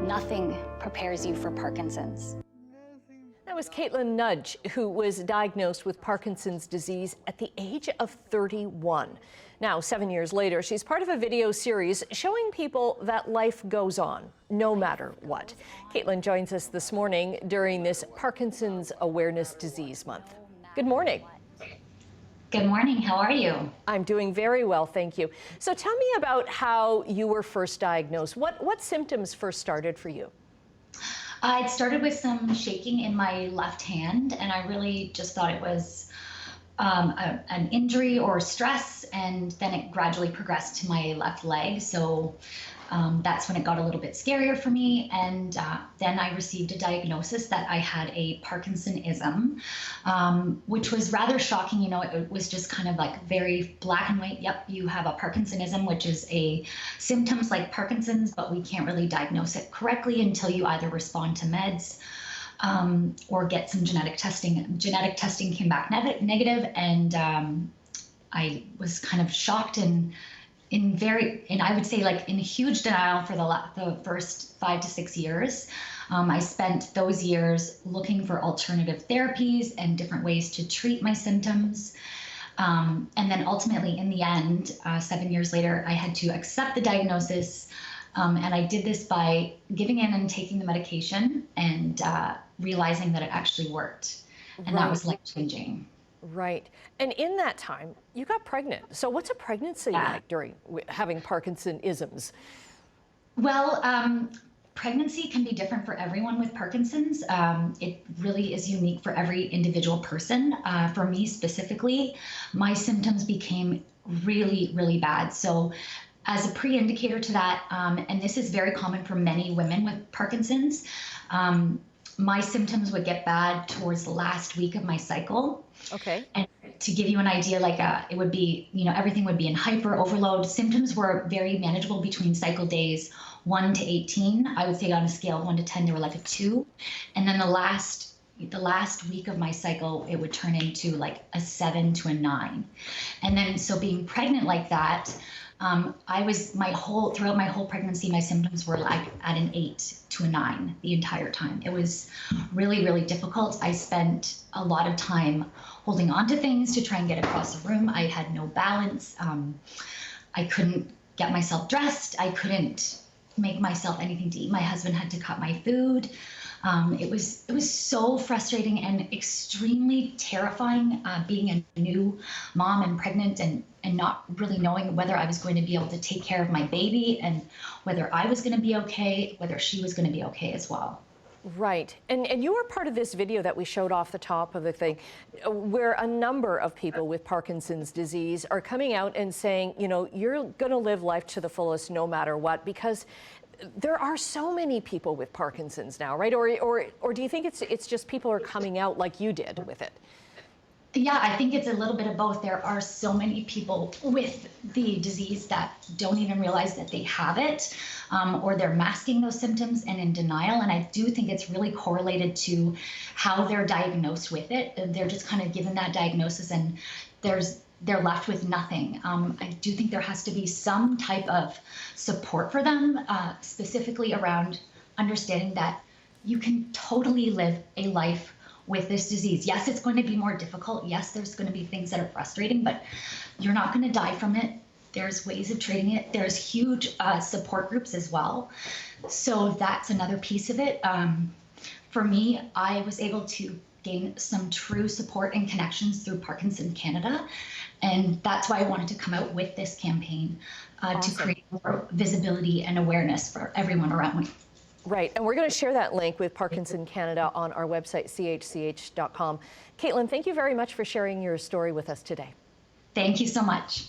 Nothing prepares you for Parkinson's. That was Nagy, who was diagnosed with Parkinson's disease at the age of 31. Now, 7 years later, she's part of a video series showing people that life goes on, no matter what. Caitlin joins us this morning during this Parkinson's Awareness Disease Month. Good morning. Good morning. How are you? I'm doing very well, thank you. So tell me about how you were first diagnosed. What symptoms first started for you? It started with some shaking in my left hand, and I really just thought it was an injury or stress, and then it gradually progressed to my left leg. So that's when it got a little bit scarier for me, and then I received a diagnosis that I had a Parkinsonism, which was rather shocking. You know, it was just kind of like very black and white. Yep, you have a Parkinsonism, which is a symptoms like Parkinson's, but we can't really diagnose it correctly until you either respond to meds or get some genetic testing. Genetic testing came back negative, and I was kind of shocked and I would say like in huge denial for the first 5 to 6 years. I spent those years looking for alternative therapies and different ways to treat my symptoms. And then ultimately in the end, 7 years later, I had to accept the diagnosis. And I did this by giving in and taking the medication and realizing that it actually worked. And that was life-changing. Right. And in that time, you got pregnant. So what's a pregnancy like during having Parkinsonisms? Well, pregnancy can be different for everyone with Parkinson's. It really is unique for every individual person. For me specifically, my symptoms became really, really bad. So as a pre-indicator to that, and this is very common for many women with Parkinson's, my symptoms would get bad towards the last week of my cycle. Okay. And to give you an idea, like it would be, you know, everything would be in hyper overload. Symptoms were very manageable between cycle days 1 to 18. I would say on a scale of 1 to 10, they were like a 2. And then the last week of my cycle, it would turn into like a 7 to a 9. And then, so being pregnant like that, throughout my whole pregnancy, my symptoms were like at an 8 to a 9 the entire time. It was really, really difficult. I spent a lot of time holding on to things to try and get across the room. I had no balance. I couldn't get myself dressed. I couldn't make myself anything to eat. My husband had to cut my food. It was so frustrating and extremely terrifying being a new mom and pregnant and not really knowing whether I was going to be able to take care of my baby and whether I was going to be okay, whether she was going to be okay as well. Right. And you were part of this video that we showed off the top of the thing where a number of people with Parkinson's disease are coming out and saying, you know, you're going to live life to the fullest no matter what, because there are so many people with Parkinson's now, right? Or do you think it's just people are coming out like you did with it? Yeah, I think it's a little bit of both. There are so many people with the disease that don't even realize that they have it, or they're masking those symptoms and in denial. And I do think it's really correlated to how they're diagnosed with it. They're just kind of given that diagnosis and they're left with nothing. I do think there has to be some type of support for them, specifically around understanding that you can totally live a life with this disease. Yes, it's going to be more difficult. Yes, there's going to be things that are frustrating, but you're not going to die from it. There's ways of treating it. There's huge support groups as well. So that's another piece of it. For me, I was able to gain some true support and connections through Parkinson Canada. And that's why I wanted to come out with this campaign to create more visibility and awareness for everyone around me. Right, and we're going to share that link with Parkinson Canada on our website, chch.com. Caitlin, thank you very much for sharing your story with us today. Thank you so much.